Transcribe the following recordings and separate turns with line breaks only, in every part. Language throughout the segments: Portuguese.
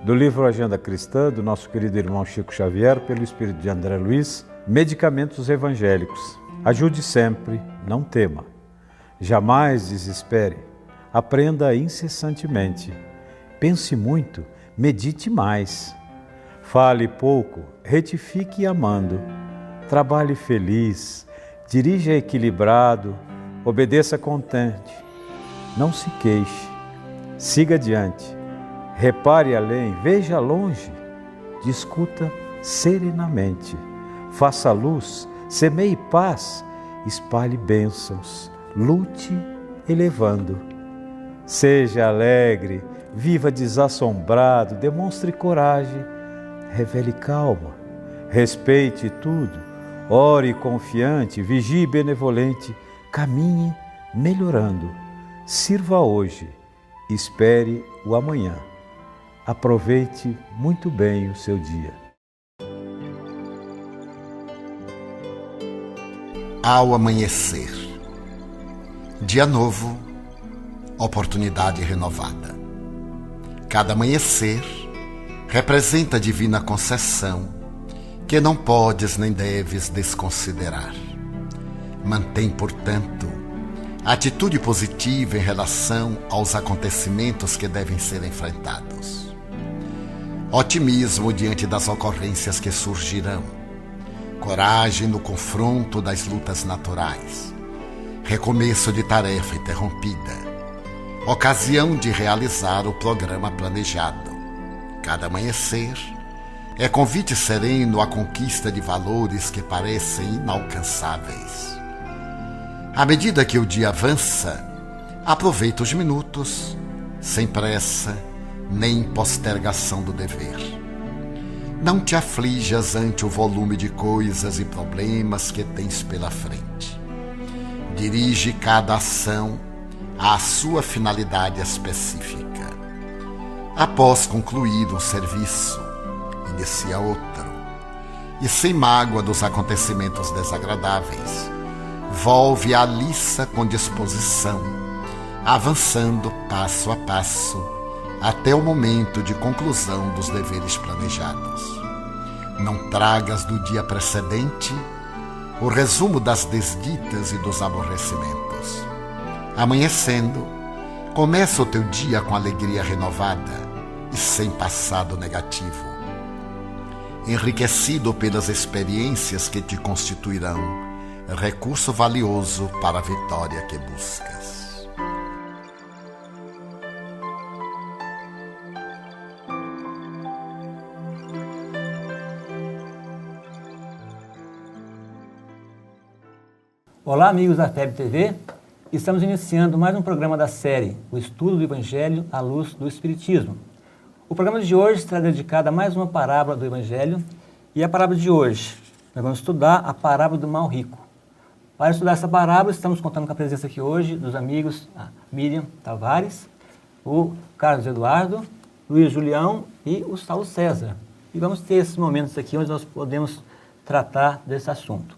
Do livro Agenda Cristã, do nosso querido irmão Chico Xavier, pelo espírito de André Luiz, Medicamentos Evangélicos. Ajude sempre, não tema. Jamais desespere. Aprenda incessantemente. Pense muito, medite mais. Fale pouco, retifique amando. Trabalhe feliz, dirija equilibrado, obedeça contente. Não se queixe, siga adiante. Repare além, veja longe, discuta serenamente, faça luz, semeie paz, espalhe bênçãos, lute elevando. Seja alegre, viva desassombrado, demonstre coragem, revele calma, respeite tudo, ore confiante, vigie benevolente, caminhe melhorando, sirva hoje, espere o amanhã. Aproveite muito bem o seu dia.
Ao amanhecer, dia novo, oportunidade renovada. Cada amanhecer representa a divina concessão que não podes nem deves desconsiderar. Mantém, portanto, a atitude positiva em relação aos acontecimentos que devem ser enfrentados. Otimismo diante das ocorrências que surgirão. Coragem no confronto das lutas naturais. Recomeço de tarefa interrompida. Ocasião de realizar o programa planejado. Cada amanhecer é convite sereno à conquista de valores que parecem inalcançáveis. À medida que o dia avança, aproveita os minutos, sem pressa, nem postergação do dever. Não te aflijas ante o volume de coisas e problemas que tens pela frente. Dirige cada ação à sua finalidade específica. Após concluir um serviço, inicia outro. E sem mágoa dos acontecimentos desagradáveis, volve à liça com disposição, avançando passo a passo, até o momento de conclusão dos deveres planejados. Não tragas do dia precedente o resumo das desditas e dos aborrecimentos. Amanhecendo, começa o teu dia com alegria renovada e sem passado negativo. Enriquecido pelas experiências que te constituirão recurso valioso para a vitória que buscas.
Olá, amigos da FEB TV. Estamos iniciando mais um programa da série O Estudo do Evangelho à Luz do Espiritismo. O programa de hoje será dedicado a mais uma parábola do Evangelho, e a parábola de hoje, nós vamos estudar a parábola do mal rico. Para estudar essa parábola, estamos contando com a presença aqui hoje dos amigos Miriam Tavares, o Carlos Eduardo, Luiz Julião e o Saulo César. E vamos ter esses momentos aqui onde nós podemos tratar desse assunto.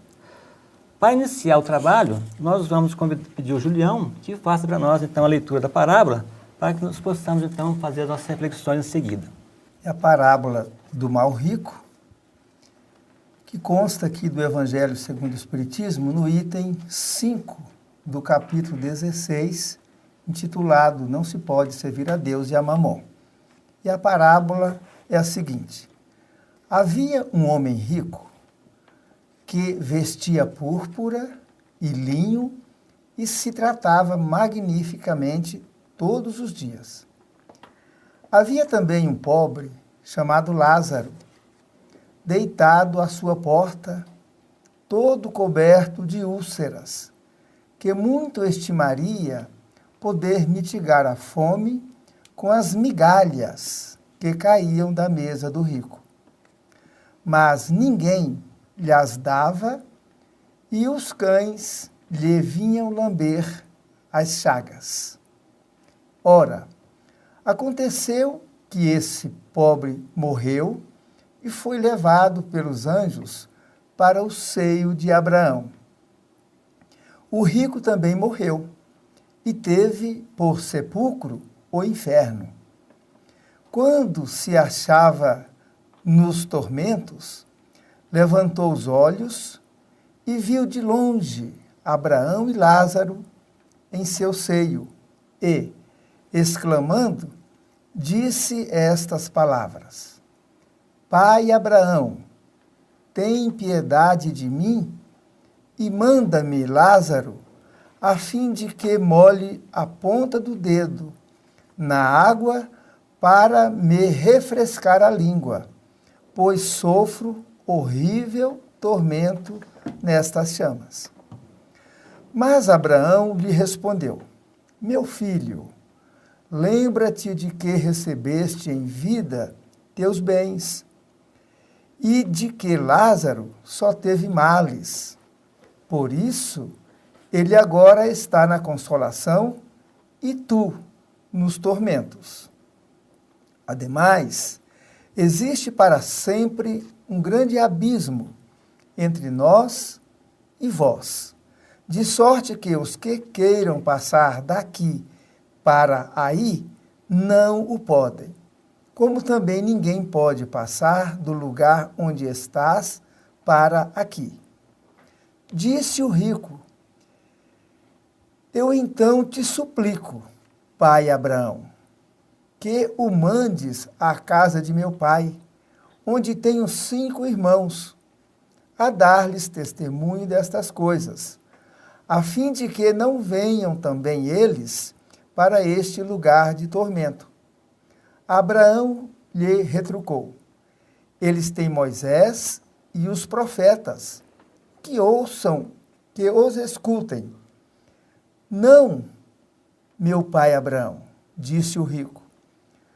Para iniciar o trabalho, nós vamos pedir ao Julião que faça para nós, então, a leitura da parábola, para que nós possamos, então, fazer as nossas reflexões em seguida.
É a parábola do mal rico, que consta aqui do Evangelho segundo o Espiritismo, no item 5 do capítulo 16, intitulado Não se pode servir a Deus e a Mamon. E a parábola é a seguinte: havia um homem rico que vestia púrpura e linho e se tratava magnificamente todos os dias. Havia também um pobre chamado Lázaro, deitado à sua porta, todo coberto de úlceras, que muito estimaria poder mitigar a fome com as migalhas que caíam da mesa do rico. Mas ninguém lhas dava, e os cães lhe vinham lamber as chagas. Ora, aconteceu que esse pobre morreu e foi levado pelos anjos para o seio de Abraão. O rico também morreu e teve por sepulcro o inferno. Quando se achava nos tormentos, levantou os olhos e viu de longe Abraão e Lázaro em seu seio e, exclamando, disse estas palavras: Pai Abraão, tem piedade de mim e manda-me Lázaro, a fim de que molhe a ponta do dedo na água para me refrescar a língua, pois sofro horrível tormento nestas chamas. Mas Abraão lhe respondeu: Meu filho, lembra-te de que recebeste em vida teus bens, e de que Lázaro só teve males. Por isso, ele agora está na consolação e tu nos tormentos. Ademais, existe para sempre um grande abismo entre nós e vós, de sorte que os que queiram passar daqui para aí não o podem, como também ninguém pode passar do lugar onde estás para aqui. Disse o rico: Eu então te suplico, pai Abraão, que o mandes à casa de meu pai, onde tenho 5 irmãos, a dar-lhes testemunho destas coisas, a fim de que não venham também eles para este lugar de tormento. Abraão lhe retrucou: Eles têm Moisés e os profetas, que ouçam, que os escutem. Não, meu pai Abraão, disse o rico,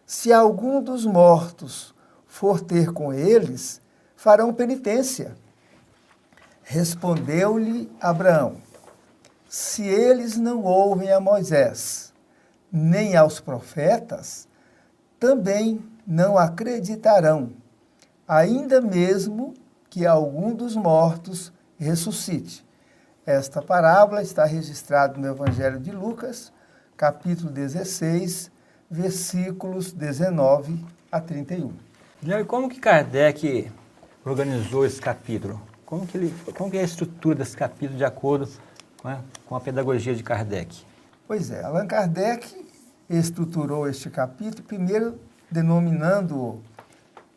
se algum dos mortos for ter com eles, farão penitência. Respondeu-lhe Abraão: Se eles não ouvem a Moisés, nem aos profetas, também não acreditarão, ainda mesmo que algum dos mortos ressuscite. Esta parábola está registrada no Evangelho de Lucas, capítulo 16, versículos 19 a 31.
Guilherme, como que Kardec organizou esse capítulo? Como que é a estrutura desse capítulo de acordo com a pedagogia de Kardec?
Pois é, Allan Kardec estruturou este capítulo, primeiro denominando-o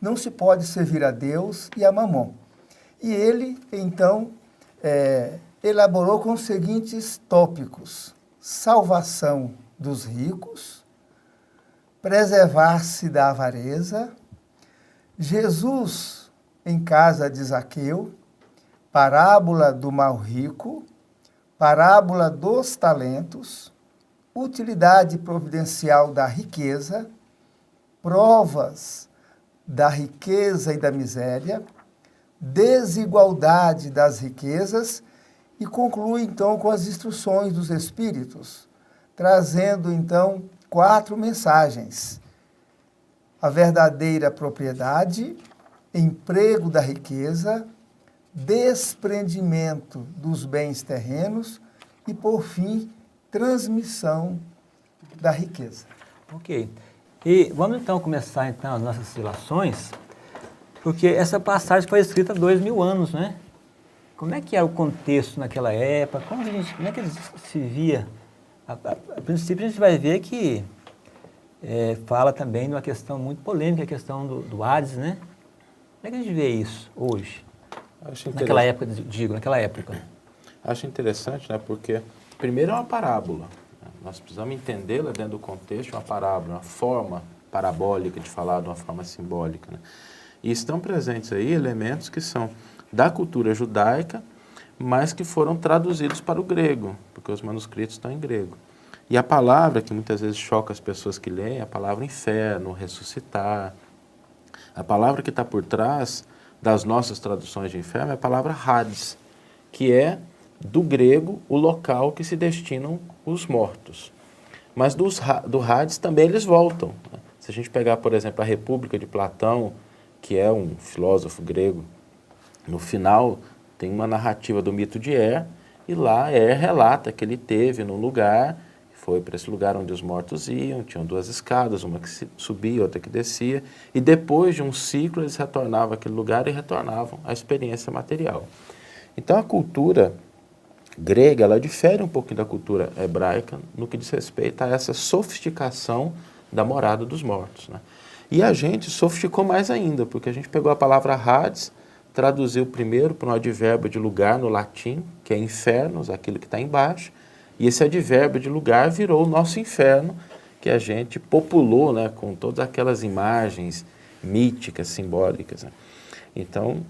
Não se pode servir a Deus e a Mamon. E ele, então, elaborou com os seguintes tópicos: salvação dos ricos, preservar-se da avareza, Jesus em casa de Zaqueu, parábola do mal rico, parábola dos talentos, utilidade providencial da riqueza, provas da riqueza e da miséria, desigualdade das riquezas e conclui então com as instruções dos Espíritos, trazendo então 4 mensagens: a verdadeira propriedade, emprego da riqueza, desprendimento dos bens terrenos e, por fim, transmissão da riqueza.
Ok. E vamos então começar então as nossas relações, porque essa passagem foi escrita há 2000 anos, né? Como é que era o contexto naquela época? Como é que se via? A princípio a gente vai ver que fala também de uma questão muito polêmica, a questão do Hades, né? Como é que a gente vê isso hoje? Naquela época, naquela época.
Acho interessante, né? Porque, primeiro, é uma parábola. Né? Nós precisamos entendê-la dentro do contexto de uma parábola, uma forma parabólica de falar, de uma forma simbólica. Né? E estão presentes aí elementos que são da cultura judaica, mas que foram traduzidos para o grego, porque os manuscritos estão em grego. E a palavra que muitas vezes choca as pessoas que leem, é a palavra inferno, ressuscitar. A palavra que está por trás das nossas traduções de inferno é a palavra Hades, que é do grego o local que se destinam os mortos. Mas do Hades também eles voltam. Se a gente pegar, por exemplo, a República de Platão, que é um filósofo grego, no final tem uma narrativa do mito de Er, E lá relata que ele teve num lugar, foi para esse lugar onde os mortos iam, tinham 2 escadas, uma que subia, outra que descia, e depois de um ciclo eles retornavam àquele lugar e retornavam à experiência material. Então a cultura grega, ela difere um pouquinho da cultura hebraica no que diz respeito a essa sofisticação da morada dos mortos, né? E a gente sofisticou mais ainda, porque a gente pegou a palavra Hades, traduziu primeiro para um advérbio de lugar no latim, que é infernos, aquilo que está embaixo, e esse advérbio de lugar virou o nosso inferno, que a gente populou, né, com todas aquelas imagens míticas, simbólicas, né? Então,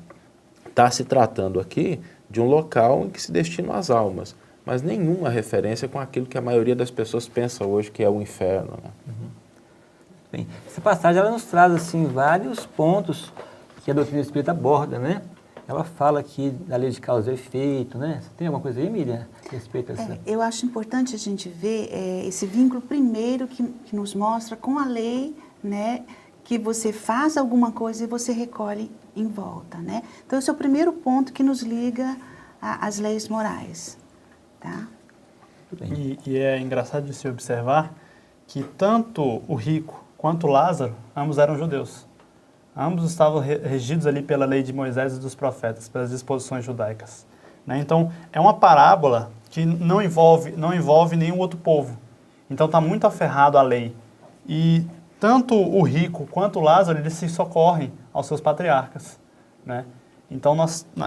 está se tratando aqui de um local em que se destinam as almas, mas nenhuma referência com aquilo que a maioria das pessoas pensa hoje que é o inferno, né?
Bem, essa passagem ela nos traz assim, vários pontos que a doutrina espírita aborda, né? Ela fala aqui da lei de causa e efeito, né? Você tem alguma coisa aí, Miriam, a respeito dessa?
Eu acho importante a gente ver esse vínculo primeiro que nos mostra com a lei, né? Que você faz alguma coisa e você recolhe em volta, né? Então, esse é o primeiro ponto que nos liga às leis morais, tá?
E é engraçado de se observar que tanto o rico quanto Lázaro, ambos eram judeus. Ambos estavam regidos ali pela lei de Moisés e dos profetas, pelas disposições judaicas, né? Então, é uma parábola que não envolve nenhum outro povo. Então, está muito aferrado à lei. E tanto o rico quanto o Lázaro, eles se socorrem aos seus patriarcas, né? Então,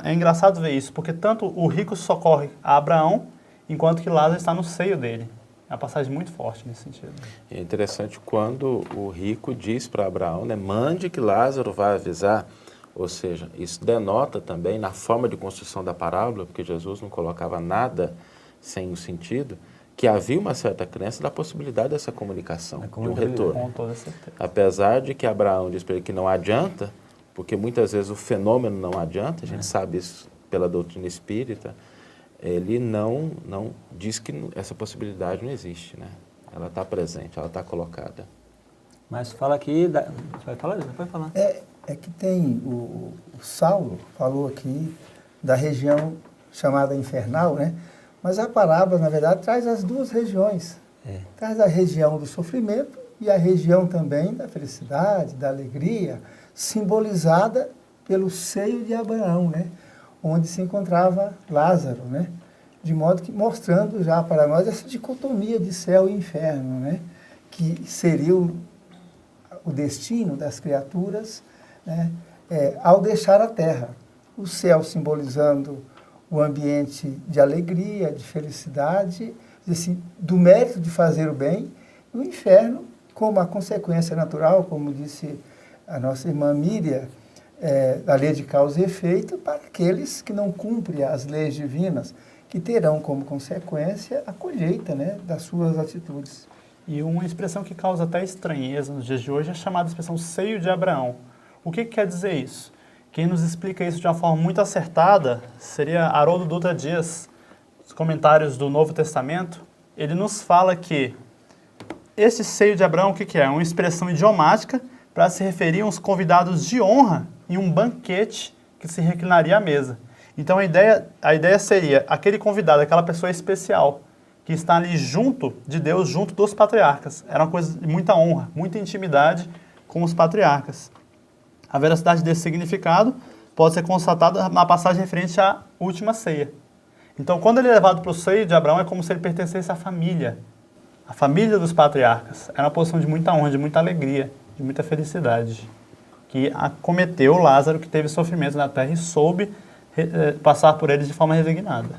é engraçado ver isso, porque tanto o rico socorre a Abraão, enquanto que Lázaro está no seio dele. É uma passagem muito forte nesse sentido.
É interessante quando o rico diz para Abraão, né, mande que Lázaro vá avisar, ou seja, isso denota também na forma de construção da parábola, porque Jesus não colocava nada sem o sentido, que havia uma certa crença da possibilidade dessa comunicação, de um retorno.
Com toda certeza.
Apesar de que Abraão diz para ele que não adianta, porque muitas vezes o fenômeno não adianta, a gente sabe isso pela doutrina espírita, ele não diz que essa possibilidade não existe, né? Ela está presente, ela está colocada.
Mas fala aqui, você vai falar? Pode falar.
É que tem, o Saulo falou aqui da região chamada infernal, né? Mas a parábola, na verdade, traz as duas regiões. Traz a região do sofrimento e a região também da felicidade, da alegria, simbolizada pelo seio de Abraão, né? Onde se encontrava Lázaro, né? De modo que mostrando já para nós essa dicotomia de céu e inferno, né? Que seria o destino das criaturas, né? Ao deixar a terra. O céu simbolizando o ambiente de alegria, de felicidade, assim, do mérito de fazer o bem, e o inferno como a consequência natural, como disse a nossa irmã Miriam, da lei de causa e efeito para aqueles que não cumprem as leis divinas, que terão como consequência a colheita, né, das suas atitudes.
E uma expressão que causa até estranheza nos dias de hoje é chamada expressão seio de Abraão. O que quer dizer isso? Quem nos explica isso de uma forma muito acertada seria Haroldo Dutra Dias, nos comentários do Novo Testamento. Ele nos fala que esse seio de Abraão, o que é? Uma expressão idiomática para se referir a uns convidados de honra em um banquete que se reclinaria à mesa. Então a ideia seria aquele convidado, aquela pessoa especial, que está ali junto de Deus, junto dos patriarcas. Era uma coisa de muita honra, muita intimidade com os patriarcas. A veracidade desse significado pode ser constatada na passagem referente à última ceia. Então, quando ele é levado para o seio de Abraão, é como se ele pertencesse à família dos patriarcas. Era uma posição de muita honra, de muita alegria, de muita felicidade, que acometeu Lázaro, que teve sofrimento na terra e soube passar por eles de forma resignada.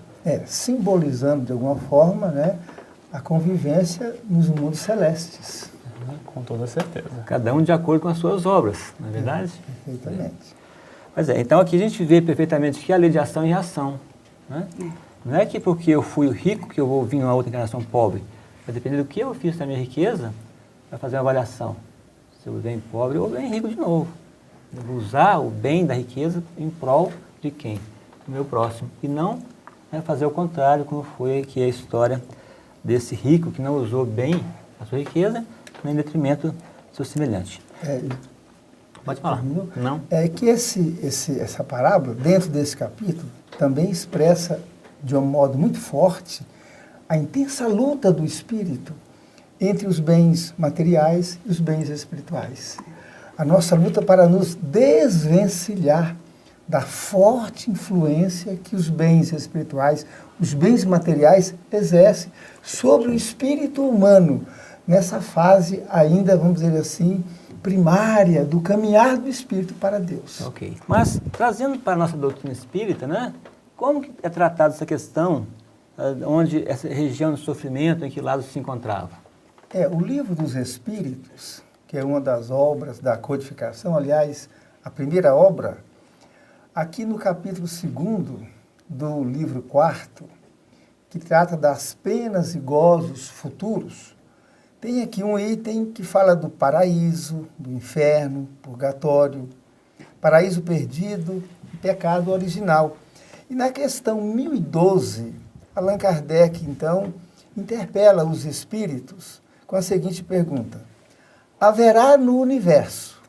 Simbolizando, de alguma forma, né, a convivência nos mundos celestes.
Com toda certeza.
Cada um de acordo com as suas obras, não é verdade?
Perfeitamente.
Pois então aqui a gente vê perfeitamente que a lei de ação e reação, né? Não é que porque eu fui rico que eu vou vir uma outra encarnação pobre. Vai depender do que eu fiz da minha riqueza, vai fazer uma avaliação. Se eu venho pobre ou venho rico de novo. Eu vou usar o bem da riqueza em prol de quem? Do meu próximo. E não fazer o contrário, como foi aqui a história desse rico que não usou bem a sua riqueza, nem em detrimento do seu semelhante. Pode falar.
Não. É que essa parábola, dentro desse capítulo, também expressa de um modo muito forte a intensa luta do espírito entre os bens materiais e os bens espirituais. A nossa luta para nos desvencilhar da forte influência que os bens espirituais, os bens materiais exercem sobre o espírito humano, nessa fase ainda, vamos dizer assim, primária do caminhar do espírito para Deus.
Ok. Mas, trazendo para a nossa doutrina espírita, né, como que é tratada essa questão, onde essa região de sofrimento, em que lado se encontrava?
O Livro dos Espíritos, que é uma das obras da codificação, aliás, a primeira obra, aqui no capítulo 2º do livro 4º, que trata das penas e gozos futuros, tem aqui um item que fala do paraíso, do inferno, purgatório, paraíso perdido e pecado original. E na questão 1012, Allan Kardec, então, interpela os espíritos com a seguinte pergunta: haverá no universo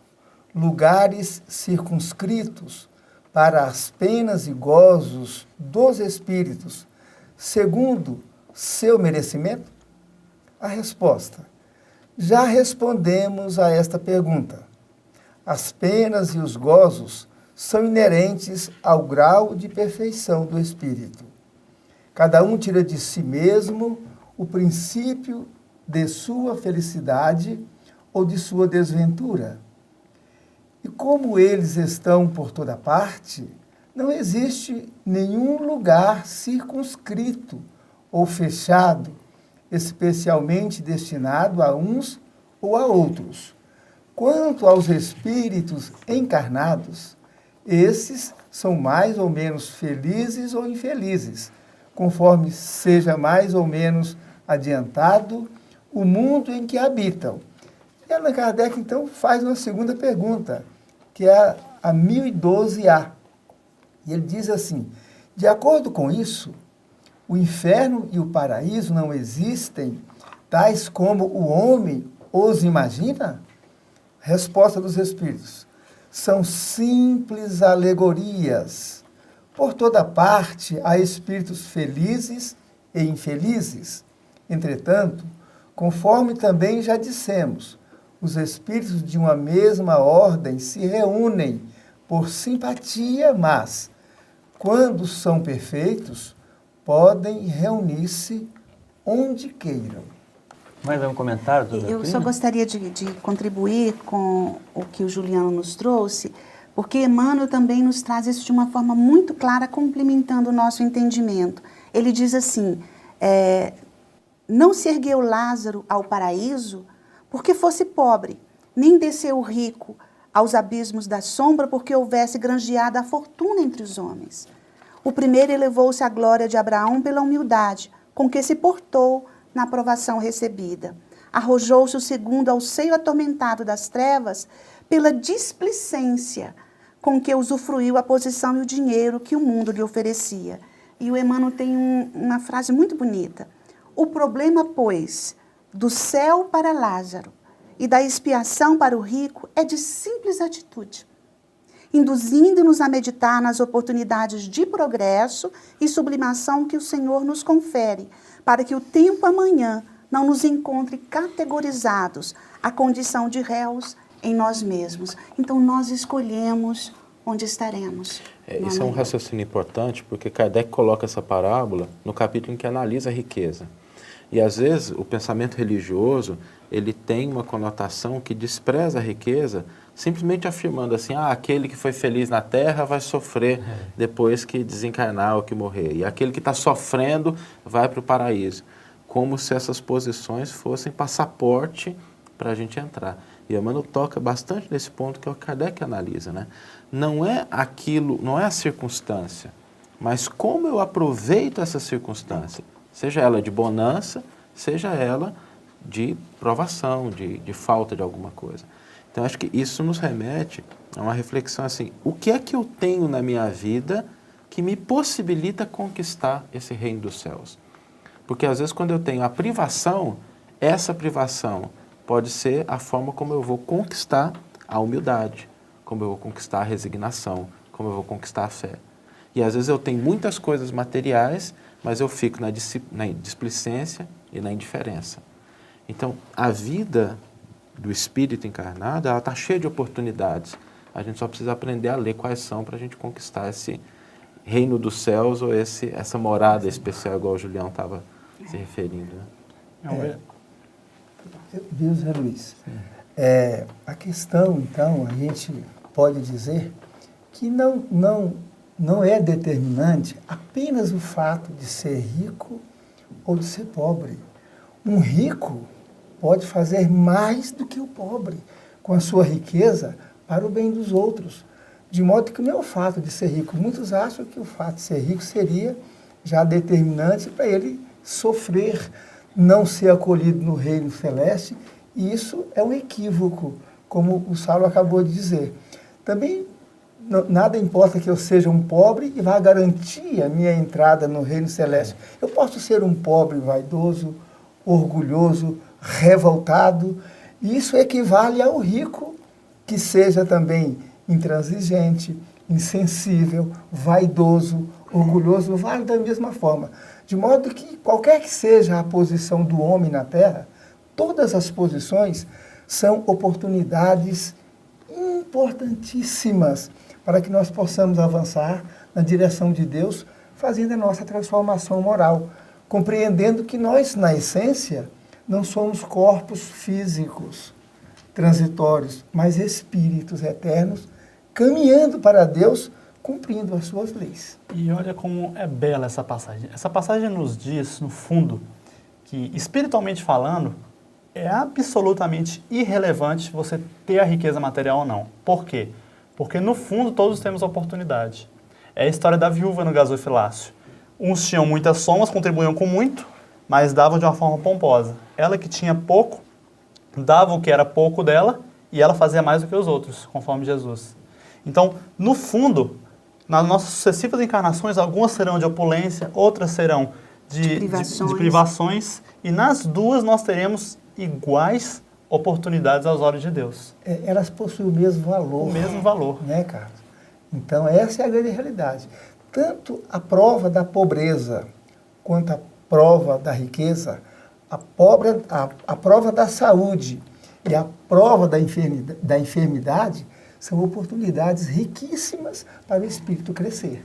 lugares circunscritos para as penas e gozos dos espíritos, segundo seu merecimento? A resposta: já respondemos a esta pergunta. As penas e os gozos são inerentes ao grau de perfeição do espírito. Cada um tira de si mesmo o princípio de sua felicidade ou de sua desventura. E como eles estão por toda parte, não existe nenhum lugar circunscrito ou fechado, especialmente destinado a uns ou a outros. Quanto aos espíritos encarnados, esses são mais ou menos felizes ou infelizes, conforme seja mais ou menos adiantado o mundo em que habitam. E Allan Kardec, então, faz uma segunda pergunta, que é a 1012A. E ele diz assim: de acordo com isso, o inferno e o paraíso não existem, tais como o homem os imagina? Resposta dos espíritos: são simples alegorias. Por toda parte há espíritos felizes e infelizes. Entretanto, conforme também já dissemos, os espíritos de uma mesma ordem se reúnem por simpatia, mas, quando são perfeitos, podem reunir-se onde queiram.
Mais algum comentário, doutora?
Eu só gostaria de contribuir com o que o Juliano nos trouxe, porque Emmanuel também nos traz isso de uma forma muito clara, complementando o nosso entendimento. Ele diz assim: não se ergueu Lázaro ao paraíso porque fosse pobre, nem desceu rico aos abismos da sombra porque houvesse granjeado a fortuna entre os homens. O primeiro elevou-se à glória de Abraão pela humildade com que se portou na aprovação recebida. Arrojou-se o segundo ao seio atormentado das trevas pela displicência com que usufruiu a posição e o dinheiro que o mundo lhe oferecia. E o Emmanuel tem uma frase muito bonita. O problema, pois, do céu para Lázaro e da expiação para o rico é de simples atitude, induzindo-nos a meditar nas oportunidades de progresso e sublimação que o Senhor nos confere, para que o tempo amanhã não nos encontre categorizados à condição de réus em nós mesmos. Então, nós escolhemos onde estaremos.
Isso é um raciocínio importante, porque Kardec coloca essa parábola no capítulo em que analisa a riqueza. E, às vezes, o pensamento religioso, ele tem uma conotação que despreza a riqueza, simplesmente afirmando assim: aquele que foi feliz na terra vai sofrer depois que desencarnar ou que morrer. E aquele que está sofrendo vai para o paraíso. Como se essas posições fossem passaporte para a gente entrar. E Emmanuel toca bastante nesse ponto que é o Kardec analisa, né? Não é aquilo, não é a circunstância, mas como eu aproveito essa circunstância, seja ela de bonança, seja ela de provação, de falta de alguma coisa. Então, acho que isso nos remete a uma reflexão assim: o que é que eu tenho na minha vida que me possibilita conquistar esse reino dos céus? Porque, às vezes, quando eu tenho a privação, essa privação pode ser a forma como eu vou conquistar a humildade, como eu vou conquistar a resignação, como eu vou conquistar a fé. E às vezes eu tenho muitas coisas materiais, mas eu fico na displicência e na indiferença. Então, a vida do espírito encarnado, ela está cheia de oportunidades. A gente só precisa aprender a ler quais são para a gente conquistar esse reino dos céus ou essa morada especial, igual o Julião estava se referindo. Né?
Viu, Zé Luiz? A questão, então, a gente pode dizer que não é determinante apenas o fato de ser rico ou de ser pobre. Um rico pode fazer mais do que o pobre com a sua riqueza para o bem dos outros. De modo que não é o fato de ser rico. Muitos acham que o fato de ser rico seria já determinante para ele sofrer, não ser acolhido no reino celeste, e isso é um equívoco, como o Saulo acabou de dizer. Também nada importa que eu seja um pobre e vá garantir a minha entrada no reino celeste. Eu posso ser um pobre vaidoso, orgulhoso, revoltado, e isso equivale ao rico que seja também intransigente, insensível, vaidoso, orgulhoso, vale da mesma forma. De modo que, qualquer que seja a posição do homem na Terra, todas as posições são oportunidades importantíssimas para que nós possamos avançar na direção de Deus, fazendo a nossa transformação moral, compreendendo que nós, na essência, não somos corpos físicos transitórios, mas espíritos eternos, caminhando para Deus, cumprindo as suas leis.
E olha como é bela essa passagem. Essa passagem nos diz, no fundo, que, espiritualmente falando, é absolutamente irrelevante você ter a riqueza material ou não. Por quê? Porque, no fundo, todos temos oportunidade. É a história da viúva no gasofilácio. Uns tinham muitas somas, contribuíam com muito, mas davam de uma forma pomposa. Ela que tinha pouco, dava o que era pouco dela, e ela fazia mais do que os outros, conforme Jesus. Então, no fundo, nas nossas sucessivas encarnações, algumas serão de opulência, outras serão de privações, e nas duas nós teremos iguais oportunidades aos olhos de Deus.
Elas possuem o mesmo valor.
O mesmo valor.
Né, Carlos? Então, essa é a grande realidade. Tanto a prova da pobreza, quanto a prova da riqueza, a prova da saúde e a prova da enfermidade são oportunidades riquíssimas para o espírito crescer.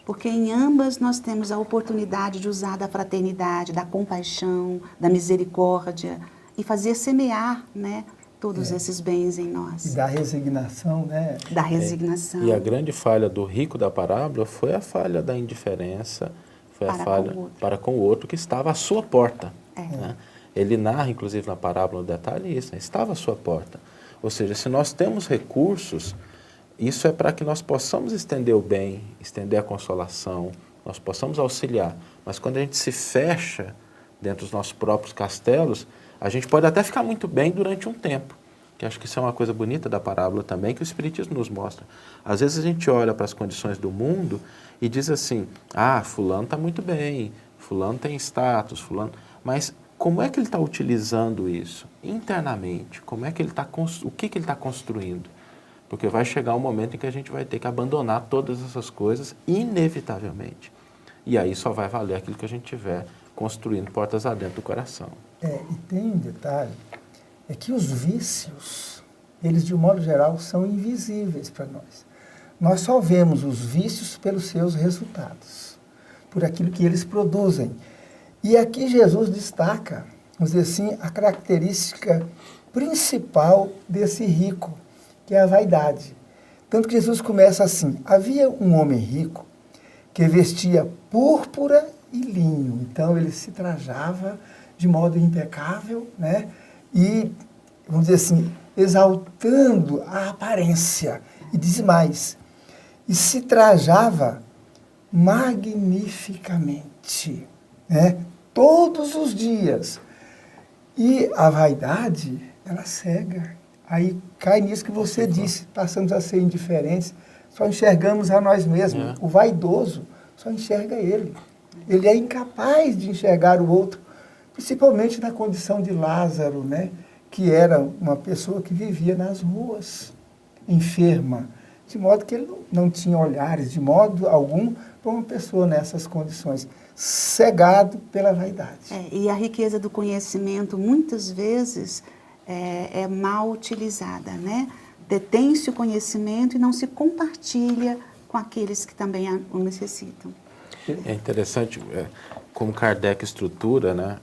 Porque em ambas nós temos a oportunidade de usar da fraternidade, da compaixão, da misericórdia e fazer semear, né, todos esses bens em nós.
E da resignação, né?
Da resignação.
E a grande falha do rico da parábola foi a falha da indiferença, foi a falha para com o outro que estava à sua porta. Né? Ele narra, inclusive, na parábola, no detalhe isso, né? Estava à sua porta. Ou seja, se nós temos recursos, isso é para que nós possamos estender o bem, estender a consolação, nós possamos auxiliar. Mas quando a gente se fecha dentro dos nossos próprios castelos, a gente pode até ficar muito bem durante um tempo. Que acho que isso é uma coisa bonita da parábola também, que o Espiritismo nos mostra. Às vezes a gente olha para as condições do mundo e diz assim, fulano está muito bem, fulano tem status, fulano... Mas como é que ele está utilizando isso internamente? Como é que ele o que ele está construindo? Porque vai chegar um momento em que a gente vai ter que abandonar todas essas coisas, inevitavelmente. E aí só vai valer aquilo que a gente tiver construindo portas adentro do coração.
E tem um detalhe, é que os vícios, eles de um modo geral são invisíveis para nós. Nós só vemos os vícios pelos seus resultados, por aquilo que eles produzem. E aqui Jesus destaca, vamos dizer assim, a característica principal desse rico, que é a vaidade. Tanto que Jesus começa assim, havia um homem rico que vestia púrpura e linho. Então ele se trajava de modo impecável, né? E, vamos dizer assim, exaltando a aparência. E diz mais, e se trajava magnificamente, né? Todos os dias. E a vaidade, ela cega. Aí cai nisso que você disse, passamos a ser indiferentes, só enxergamos a nós mesmos. O vaidoso só enxerga ele. Ele é incapaz de enxergar o outro, principalmente na condição de Lázaro, né? Que era uma pessoa que vivia nas ruas, enferma, de modo que ele não tinha olhares de modo algum para uma pessoa nessas condições, cegado pela vaidade.
E a riqueza do conhecimento, muitas vezes, é mal utilizada, né? Detém-se o conhecimento e não se compartilha com aqueles que também o necessitam.
É interessante como Kardec estrutura, né,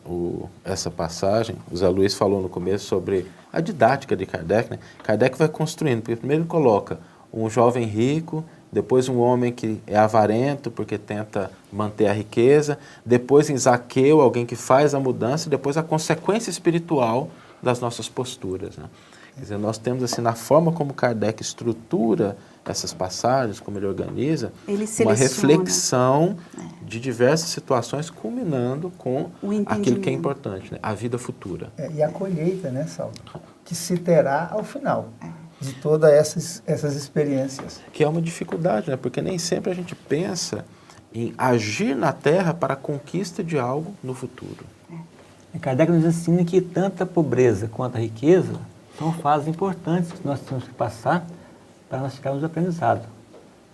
essa passagem. O Zé Luiz falou no começo sobre a didática de Kardec. Né? Kardec vai construindo, porque primeiro ele coloca um jovem rico, depois um homem que é avarento porque tenta manter a riqueza, depois em Zaqueu, alguém que faz a mudança, e depois a consequência espiritual das nossas posturas. Né? Quer dizer, nós temos assim, na forma como Kardec estrutura essas passagens, como ele organiza,
ele
uma reflexão de diversas situações, culminando com aquilo que é importante, né? A vida futura.
E a colheita, né, Saulo? Que se terá ao final de todas essas experiências.
Que é uma dificuldade, né? Porque nem sempre a gente pensa em agir na Terra para a conquista de algo no futuro.
E Kardec nos ensina que tanto a pobreza quanto a riqueza são fases importantes que nós temos que passar para nós ficarmos aprendizados.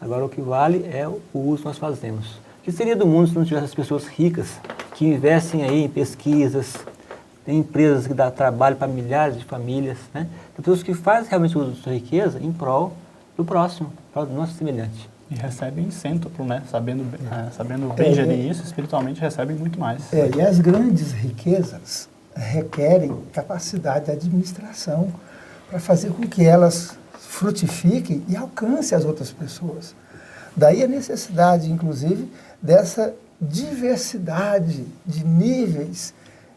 Agora, o que vale é o uso que nós fazemos. O que seria do mundo se não tivesse as pessoas ricas que investem aí em pesquisas, tem empresas que dão trabalho para milhares de famílias, né? Tem pessoas que fazem realmente o uso da sua riqueza em prol do próximo, em prol do nosso semelhante.
E recebem em cêntuplo, né? Sabendo bem gerir isso, espiritualmente recebem muito mais.
E as grandes riquezas requerem capacidade de administração para fazer com que elas frutifiquem e alcancem as outras pessoas. Daí a necessidade, inclusive, dessa diversidade de níveis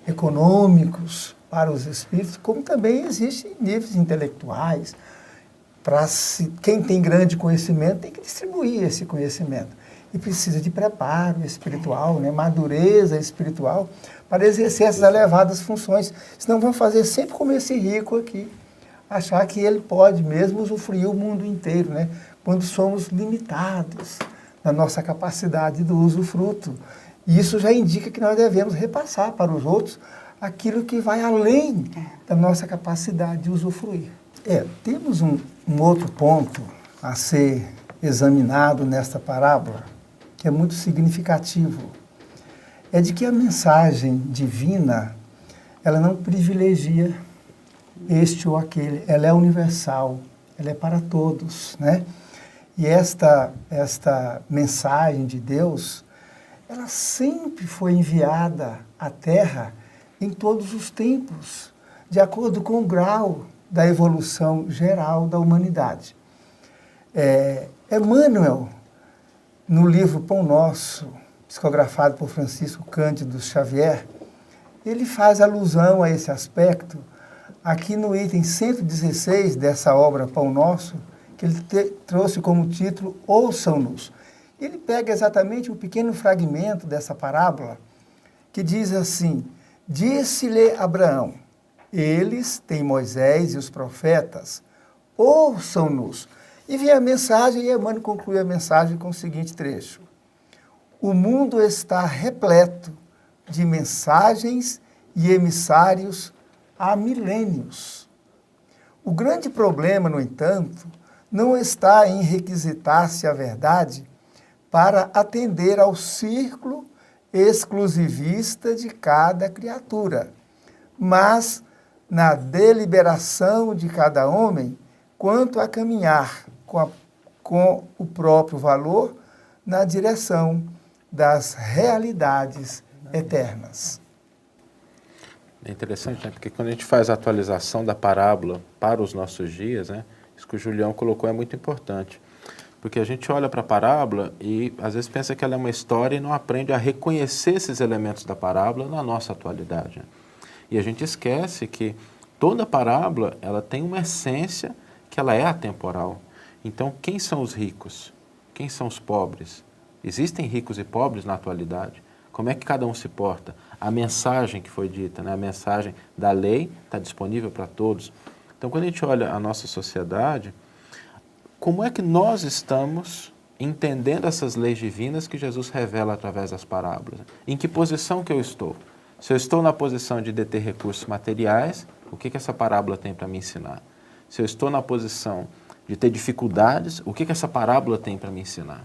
econômicos para os espíritos, como também existem níveis intelectuais. Quem tem grande conhecimento tem que distribuir esse conhecimento. E precisa de preparo espiritual, né, madureza espiritual, para exercer essas elevadas funções. Senão vão fazer sempre como esse rico aqui, achar que ele pode mesmo usufruir o mundo inteiro, né, quando somos limitados na nossa capacidade do usufruto. E isso já indica que nós devemos repassar para os outros aquilo que vai além da nossa capacidade de usufruir. Temos um outro ponto a ser examinado nesta parábola, que é muito significativo. É de que a mensagem divina, ela não privilegia este ou aquele, ela é universal, ela é para todos, né? E esta mensagem de Deus, ela sempre foi enviada à Terra em todos os tempos, de acordo com o grau da evolução geral da humanidade. Emmanuel, no livro Pão Nosso, psicografado por Francisco Cândido Xavier, ele faz alusão a esse aspecto aqui no item 116 dessa obra Pão Nosso, que ele trouxe como título Ouçam-nos. Ele pega exatamente um pequeno fragmento dessa parábola que diz assim: disse-lhe Abraão, eles têm Moisés e os profetas, ouçam-nos. E vem a mensagem, e Emmanuel conclui a mensagem com o seguinte trecho: o mundo está repleto de mensagens e emissários há milênios. O grande problema, no entanto, não está em requisitar-se a verdade para atender ao círculo exclusivista de cada criatura, mas na deliberação de cada homem quanto a caminhar com o próprio valor na direção das realidades eternas.
É interessante, né? Porque quando a gente faz a atualização da parábola para os nossos dias, né? Isso que o Julião colocou é muito importante. Porque a gente olha para a parábola e às vezes pensa que ela é uma história e não aprende a reconhecer esses elementos da parábola na nossa atualidade. Né? E a gente esquece que toda parábola ela tem uma essência que ela é atemporal. Então, quem são os ricos? Quem são os pobres? Existem ricos e pobres na atualidade? Como é que cada um se porta? A mensagem que foi dita, né? A mensagem da lei está disponível para todos. Então, quando a gente olha a nossa sociedade, como é que nós estamos entendendo essas leis divinas que Jesus revela através das parábolas? Em que posição que eu estou? Se eu estou na posição de deter recursos materiais, o que essa parábola tem para me ensinar? Se eu estou na posição de ter dificuldades, o que essa parábola tem para me ensinar?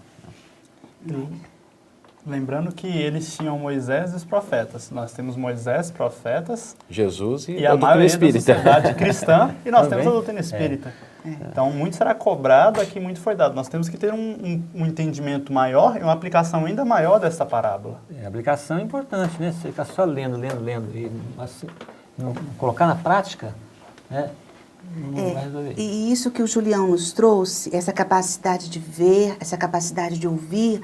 Lembrando que eles tinham Moisés e os profetas. Nós temos Moisés, profetas,
Jesus
e a maioria da sociedade cristã, e nós temos a doutrina espírita. Então, muito será cobrado, aqui muito foi dado. Nós temos que ter um entendimento maior e uma aplicação ainda maior dessa parábola.
A aplicação é importante, né? Você ficar só lendo e assim, não colocar na prática, né? Não vai resolver.
E isso que o Julião nos trouxe, essa capacidade de ver, essa capacidade de ouvir,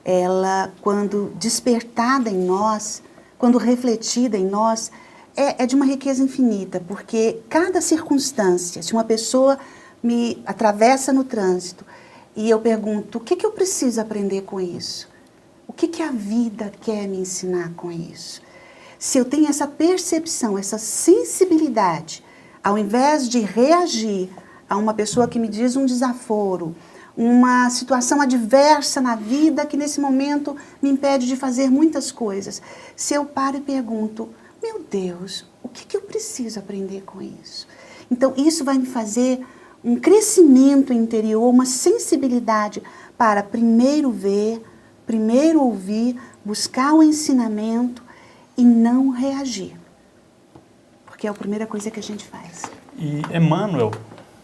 ela, quando despertada em nós, quando refletida em nós, é de uma riqueza infinita, porque cada circunstância, se uma pessoa me atravessa no trânsito e eu pergunto, o que eu preciso aprender com isso? O que a vida quer me ensinar com isso? Se eu tenho essa percepção, essa sensibilidade, ao invés de reagir a uma pessoa que me diz um desaforo, uma situação adversa na vida que nesse momento me impede de fazer muitas coisas, se eu paro e pergunto, meu Deus, o que eu preciso aprender com isso? Então, isso vai me fazer um crescimento interior, uma sensibilidade para primeiro ver, primeiro ouvir, buscar o ensinamento e não reagir. Porque é a primeira coisa que a gente faz.
E Emmanuel,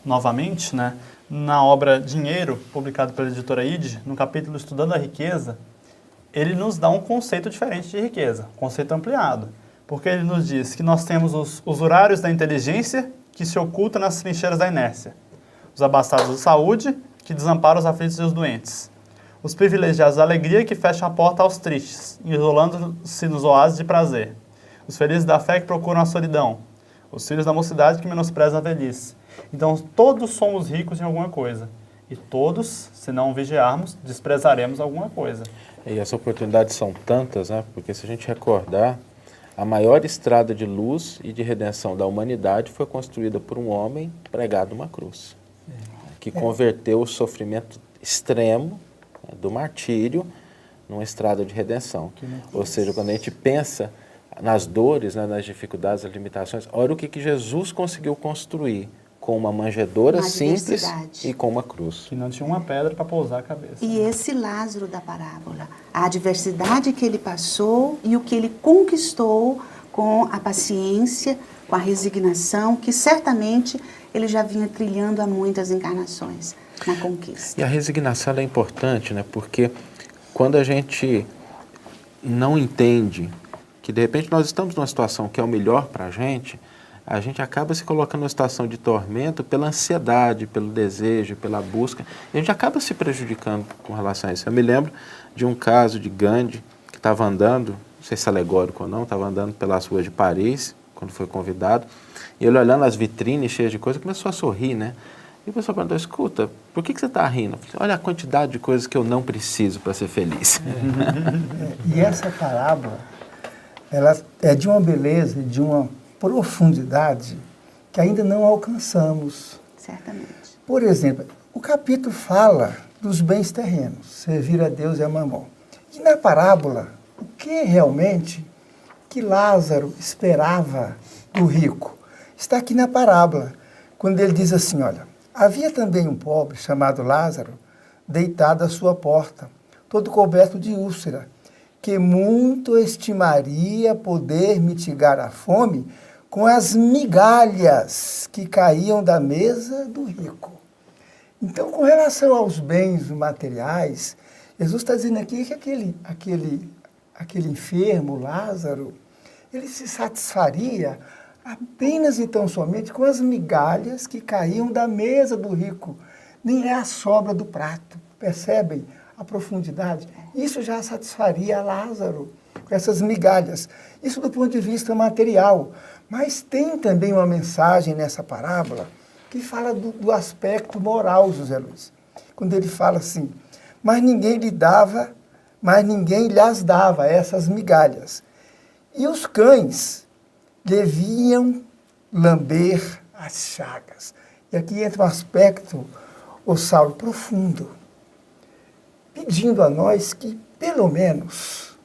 novamente, né, na obra Dinheiro, publicado pela editora ID, no capítulo Estudando a Riqueza, ele nos dá um conceito diferente de riqueza, um conceito ampliado. Porque ele nos diz que nós temos os usurários da inteligência que se ocultam nas trincheiras da inércia, os abastados da saúde que desamparam os aflitos e os doentes, os privilegiados da alegria que fecham a porta aos tristes, isolando-se nos oásis de prazer, os felizes da fé que procuram a solidão, os filhos da mocidade que menosprezam a velhice. Então, todos somos ricos em alguma coisa. E todos, se não vigiarmos, desprezaremos alguma coisa.
E as oportunidades são tantas, né? Porque se a gente recordar, a maior estrada de luz e de redenção da humanidade foi construída por um homem pregado numa cruz, que converteu o sofrimento extremo, né, do martírio numa estrada de redenção. Ou seja, quando a gente pensa nas dores, né, nas dificuldades, nas limitações, olha o que Jesus conseguiu construir com uma manjedoura simples e com uma cruz.
Que não tinha uma pedra para pousar a cabeça.
E esse Lázaro da parábola, a adversidade que ele passou e o que ele conquistou com a paciência, com a resignação, que certamente ele já vinha trilhando há muitas encarnações na conquista.
E a resignação é importante, né? Porque quando a gente não entende que de repente nós estamos numa situação que é o melhor para a gente acaba se colocando numa situação de tormento pela ansiedade, pelo desejo, pela busca, e a gente acaba se prejudicando com relação a isso. Eu me lembro de um caso de Gandhi, que estava andando, não sei se é alegórico ou não, estava andando pelas ruas de Paris, quando foi convidado, e ele olhando as vitrines cheias de coisas, começou a sorrir, né? E o pessoal perguntou, escuta, por que você está rindo? Eu falei, olha a quantidade de coisas que eu não preciso para ser feliz.
E essa parábola, ela é de uma beleza, de uma profundidade que ainda não alcançamos.
Certamente.
Por exemplo, o capítulo fala dos bens terrenos, servir a Deus e a Mamon. E na parábola, o que realmente que Lázaro esperava do rico? Está aqui na parábola, quando ele diz assim, olha, havia também um pobre chamado Lázaro, deitado à sua porta, todo coberto de úlcera, que muito estimaria poder mitigar a fome com as migalhas que caíam da mesa do rico. Então, com relação aos bens materiais, Jesus está dizendo aqui que aquele enfermo, Lázaro, ele se satisfaria apenas e tão somente com as migalhas que caíam da mesa do rico. Nem é a sobra do prato. Percebem a profundidade? Isso já satisfaria Lázaro, com essas migalhas. Isso do ponto de vista material. Mas tem também uma mensagem nessa parábola que fala do aspecto moral, José Luiz. Quando ele fala assim, mas ninguém lhes dava essas migalhas. E os cães deviam lamber as chagas. E aqui entra um aspecto, ô Saulo, profundo, pedindo a nós que, pelo menos,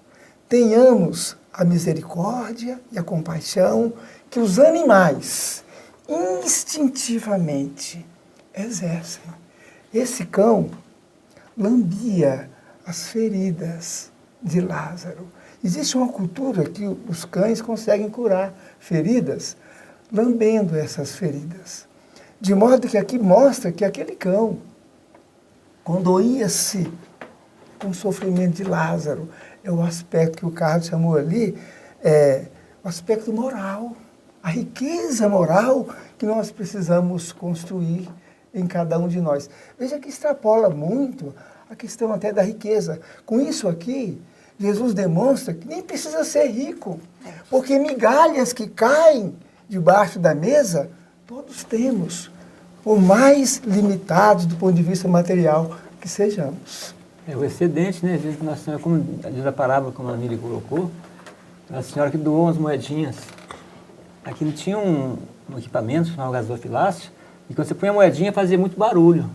tenhamos a misericórdia e a compaixão que os animais instintivamente exercem. Esse cão lambia as feridas de Lázaro. Existe uma cultura que os cães conseguem curar feridas lambendo essas feridas. De modo que aqui mostra que aquele cão condoía-se com o sofrimento de Lázaro. É o aspecto que o Carlos chamou ali, o aspecto moral, a riqueza moral que nós precisamos construir em cada um de nós. Veja que extrapola muito a questão até da riqueza. Com isso aqui, Jesus demonstra que nem precisa ser rico, porque migalhas que caem debaixo da mesa, todos temos, por mais limitados do ponto de vista material que sejamos.
O excedente, né? Às vezes, Nossa Senhora, como diz a parábola, como a Miri colocou, a senhora que doou umas moedinhas. Aqui tinha um equipamento chamado gasofilácio, e quando você põe a moedinha fazia muito barulho.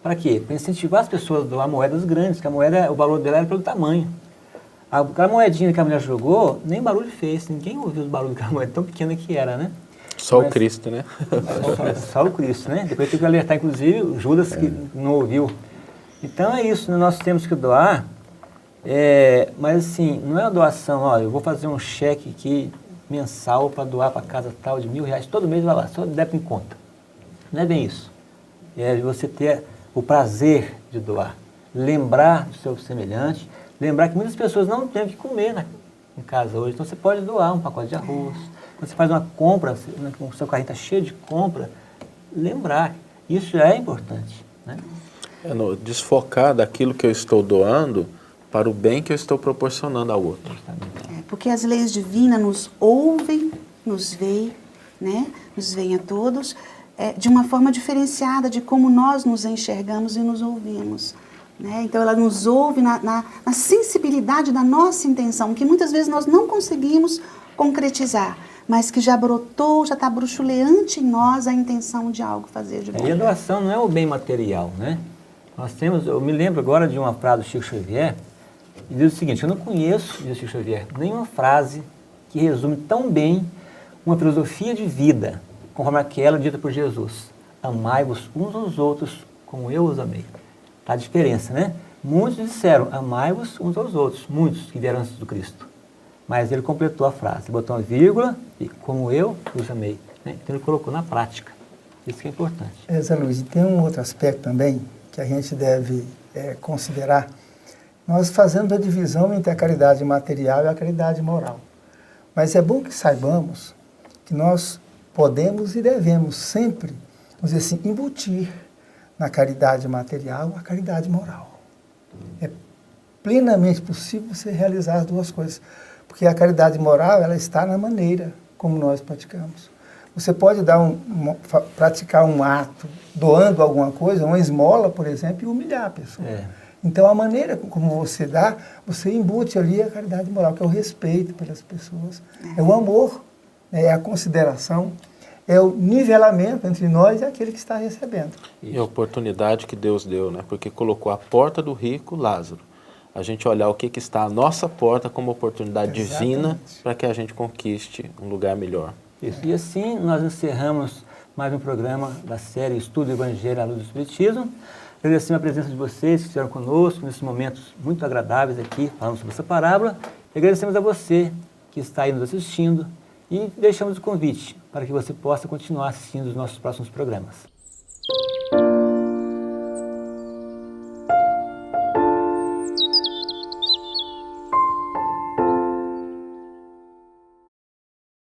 Para quê? Para incentivar as pessoas a doar moedas grandes, que a moeda, o valor dela era pelo tamanho. Aquela moedinha que a mulher jogou, nem barulho fez, ninguém ouviu os barulhos daquela moeda tão pequena que era, né?
Só o Cristo, né?
Só o Cristo, né? Depois tem que alertar, inclusive, o Judas que não ouviu. Então é isso, né? Nós temos que doar, mas assim, não é uma doação, ó, eu vou fazer um cheque aqui mensal para doar para casa tal de R$1.000, todo mês vai lá, só débito em conta. Não é bem isso. É você ter o prazer de doar, lembrar do seu semelhante, lembrar que muitas pessoas não têm o que comer em casa hoje, então você pode doar um pacote de arroz. Quando você faz uma compra, o seu carrinho está cheio de compra, lembrar, isso já é importante, né?
Desfocar daquilo que eu estou doando para o bem que eu estou proporcionando ao outro.
Porque as leis divinas nos ouvem, nos veem, né? Nos veem a todos, de uma forma diferenciada de como nós nos enxergamos e nos ouvimos. Né? Então, ela nos ouve na sensibilidade da nossa intenção, que muitas vezes nós não conseguimos concretizar, mas que já brotou, já está bruxuleante em nós a intenção de algo fazer de bom.
E a doação não é o bem material, né? Eu me lembro agora de uma frase do Chico Xavier, que diz o seguinte: eu não conheço, diz o Chico Xavier, nenhuma frase que resume tão bem uma filosofia de vida, conforme aquela dita por Jesus: amai-vos uns aos outros como eu os amei. Tá a diferença, né? Muitos disseram, amai-vos uns aos outros, muitos que vieram antes do Cristo. Mas ele completou a frase, botou uma vírgula e como eu os amei. Né? Então ele colocou na prática. Isso que é importante.
Zé Luiz, tem um outro aspecto também que a gente deve considerar. Nós fazemos a divisão entre a caridade material e a caridade moral. Mas é bom que saibamos que nós podemos e devemos sempre, vamos dizer assim, embutir na caridade material a caridade moral. É plenamente possível você realizar as duas coisas, porque a caridade moral ela está na maneira como nós praticamos. Você pode praticar um ato doando alguma coisa, uma esmola, por exemplo, e humilhar a pessoa. Então, a maneira como você dá, você embute ali a caridade moral, que é o respeito pelas pessoas, é o amor, é a consideração, é o nivelamento entre nós e aquele que está recebendo.
E a oportunidade que Deus deu, né? Porque colocou à porta do rico Lázaro. A gente olhar o que está à nossa porta como oportunidade divina para que a gente conquiste um lugar melhor.
Isso. E assim nós encerramos mais um programa da série Estudo do Evangelho à Luz do Espiritismo. Agradecemos a presença de vocês que estiveram conosco nesses momentos muito agradáveis aqui, falando sobre essa parábola. E agradecemos a você que está aí nos assistindo e deixamos o convite para que você possa continuar assistindo os nossos próximos programas.